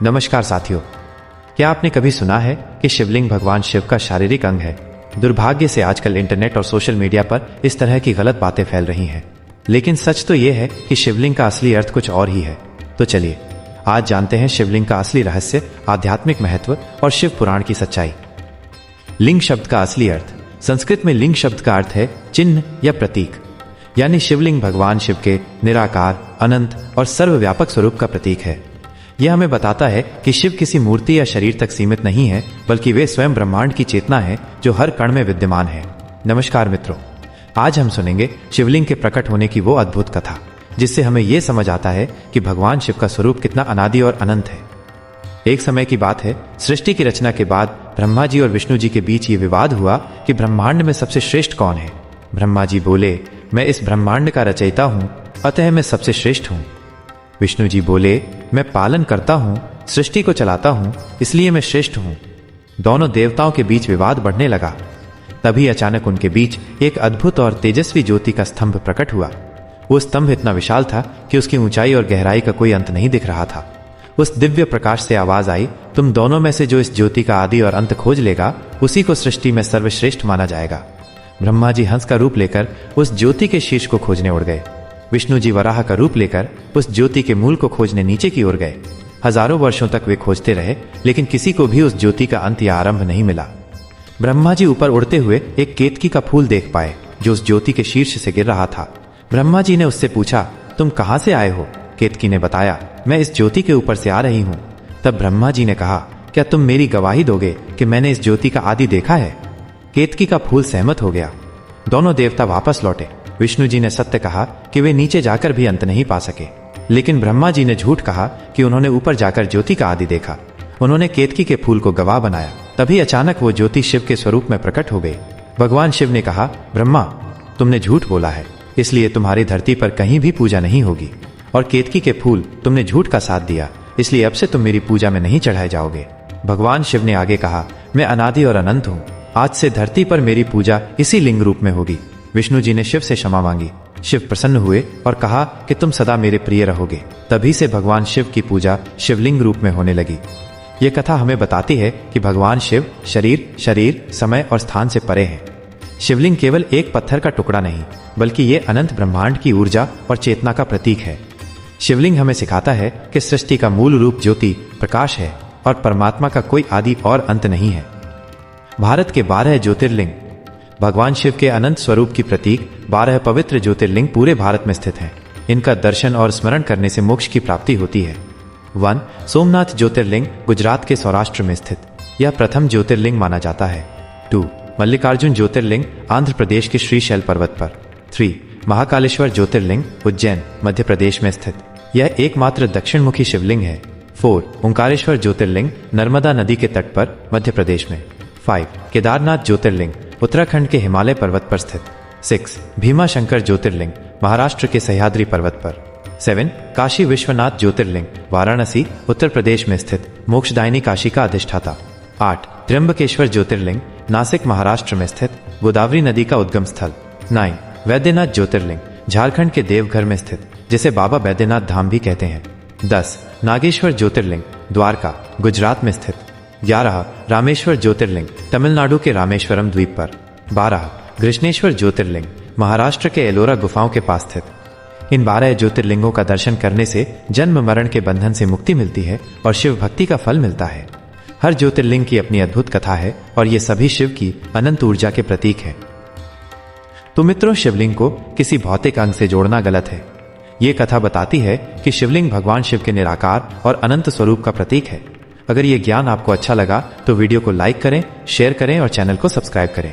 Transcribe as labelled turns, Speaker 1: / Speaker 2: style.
Speaker 1: नमस्कार साथियों, क्या आपने कभी सुना है कि शिवलिंग भगवान शिव का शारीरिक अंग है? दुर्भाग्य से आजकल इंटरनेट और सोशल मीडिया पर इस तरह की गलत बातें फैल रही हैं। लेकिन सच तो यह है कि शिवलिंग का असली अर्थ कुछ और ही है। तो चलिए आज जानते हैं शिवलिंग का असली रहस्य, आध्यात्मिक महत्व और शिव पुराण की सच्चाई। लिंग शब्द का असली अर्थ। संस्कृत में लिंग शब्द का अर्थ है चिन्ह या प्रतीक, यानी शिवलिंग भगवान शिव के निराकार, अनंत और सर्वव्यापक स्वरूप का प्रतीक है। यह हमें बताता है कि शिव किसी मूर्ति या शरीर तक सीमित नहीं है, बल्कि वे स्वयं ब्रह्मांड की चेतना है जो हर कण में विद्यमान है। नमस्कार मित्रों, आज हम सुनेंगे शिवलिंग के प्रकट होने की वो अद्भुत कथा, जिससे हमें यह समझ आता है कि भगवान शिव का स्वरूप कितना अनादि और अनंत है। एक समय की बात है, सृष्टि की रचना के बाद ब्रह्मा जी और विष्णु जी के बीच ये विवाद हुआ कि ब्रह्मांड में सबसे श्रेष्ठ कौन है। ब्रह्मा जी बोले, मैं इस ब्रह्मांड का रचयिता हूं, अतः मैं सबसे श्रेष्ठ हूं। विष्णु जी बोले, मैं पालन करता हूं, सृष्टि को चलाता हूं, इसलिए मैं श्रेष्ठ हूं। दोनों देवताओं के बीच विवाद बढ़ने लगा। तभी अचानक उनके बीच एक अद्भुत और तेजस्वी ज्योति का स्तंभ प्रकट हुआ। वो स्तंभ इतना विशाल था कि उसकी ऊंचाई और गहराई का कोई अंत नहीं दिख रहा था। उस दिव्य प्रकाश से आवाज आई, तुम दोनों में से जो इस ज्योति का आदि और अंत खोज लेगा, उसी को सृष्टि में सर्वश्रेष्ठ माना जाएगा। ब्रह्मा जी हंस का रूप लेकर उस ज्योति के शीर्ष को खोजने उड़ गए। विष्णु जी वराह का रूप लेकर उस ज्योति के मूल को खोजने नीचे की ओर गए। हजारों वर्षों तक वे खोजते रहे, लेकिन किसी को भी उस ज्योति का अंत या आरंभ नहीं मिला। ब्रह्मा जी ऊपर उड़ते हुए एक केतकी का फूल देख पाए, जो उस ज्योति के शीर्ष से गिर रहा था। ब्रह्मा जी ने उससे पूछा, तुम कहां से आए हो? केतकी ने बताया, मैं इस ज्योति के ऊपर से आ रही हूं। तब ब्रह्मा जी ने कहा, क्या तुम मेरी गवाही दोगे कि मैंने इस ज्योति का आदि देखा है? केतकी का फूल सहमत हो गया। दोनों देवता वापस लौटे। विष्णु जी ने सत्य कहा कि वे नीचे जाकर भी अंत नहीं पा सके, लेकिन ब्रह्मा जी ने झूठ कहा कि उन्होंने ऊपर जाकर ज्योति का आदि देखा। उन्होंने केतकी के फूल को गवाह बनाया। तभी अचानक वो ज्योति शिव के स्वरूप में प्रकट हो गई। भगवान शिव ने कहा, ब्रह्मा, तुमने झूठ बोला है, इसलिए तुम्हारी धरती पर कहीं भी पूजा नहीं होगी। और केतकी के फूल, तुमने झूठ का साथ दिया, इसलिए अब से तुम मेरी पूजा में नहीं चढ़ाए जाओगे। भगवान शिव ने आगे कहा, मैं अनादि और अनंत हूं, आज से धरती पर मेरी पूजा इसी लिंग रूप में होगी। विष्णु जी ने शिव से क्षमा मांगी। शिव प्रसन्न हुए और कहा कि तुम सदा मेरे प्रिय रहोगे। तभी से भगवान शिव की पूजा शिवलिंग रूप में होने लगी। यह कथा हमें बताती है कि भगवान शिव शरीर, समय और स्थान से परे हैं। शिवलिंग केवल एक पत्थर का टुकड़ा नहीं, बल्कि ये अनंत ब्रह्मांड की ऊर्जा और चेतना का प्रतीक है। शिवलिंग हमें सिखाता है कि सृष्टि का मूल रूप ज्योति, प्रकाश है और परमात्मा का कोई आदि और अंत नहीं है। भारत के 12 ज्योतिर्लिंग। भगवान शिव के अनंत स्वरूप की प्रतीक 12 पवित्र ज्योतिर्लिंग पूरे भारत में स्थित हैं। इनका दर्शन और स्मरण करने से मोक्ष की प्राप्ति होती है। 1. सोमनाथ ज्योतिर्लिंग गुजरात के सौराष्ट्र में स्थित, यह प्रथम ज्योतिर्लिंग माना जाता है। 2. मल्लिकार्जुन ज्योतिर्लिंग आंध्र प्रदेश के श्रीशैल पर्वत पर। 3. महाकालेश्वर ज्योतिर्लिंग उज्जैन मध्य प्रदेश में स्थित, यह एकमात्र दक्षिणमुखी शिवलिंग है। 4. ओंकारेश्वर ज्योतिर्लिंग नर्मदा नदी के तट पर मध्य प्रदेश में। 5. केदारनाथ ज्योतिर्लिंग उत्तराखंड के हिमालय पर्वत पर स्थित। 6. भीमा शंकर ज्योतिर्लिंग महाराष्ट्र के सह्याद्री पर्वत पर। 7. काशी विश्वनाथ ज्योतिर्लिंग वाराणसी उत्तर प्रदेश में स्थित, मोक्षदायिनी काशी का अधिष्ठाता। 8. त्र्यंबकेश्वर ज्योतिर्लिंग नासिक महाराष्ट्र में स्थित, गोदावरी नदी का उद्गम स्थल। 9. वैद्यनाथ ज्योतिर्लिंग झारखंड के देवघर में स्थित, जिसे बाबा वैद्यनाथ धाम भी कहते हैं। 10. नागेश्वर ज्योतिर्लिंग द्वारका गुजरात में स्थित। 11. रामेश्वर ज्योतिर्लिंग तमिलनाडु के रामेश्वरम द्वीप पर। 12. कृष्णेश्वर ज्योतिर्लिंग महाराष्ट्र के एलोरा गुफाओं के पास स्थित। इन 12 ज्योतिर्लिंगों का दर्शन करने से जन्म मरण के बंधन से मुक्ति मिलती है और शिव भक्ति का फल मिलता है। हर ज्योतिर्लिंग की अपनी अद्भुत कथा है और ये सभी शिव की अनंत ऊर्जा के प्रतीक हैं। तो मित्रों, शिवलिंग को किसी भौतिक अंग से जोड़ना गलत है। ये कथा बताती है कि शिवलिंग भगवान शिव के निराकार और अनंत स्वरूप का प्रतीक है। अगर ये ज्ञान आपको अच्छा लगा तो वीडियो को लाइक करें, शेयर करें और चैनल को सब्सक्राइब करें।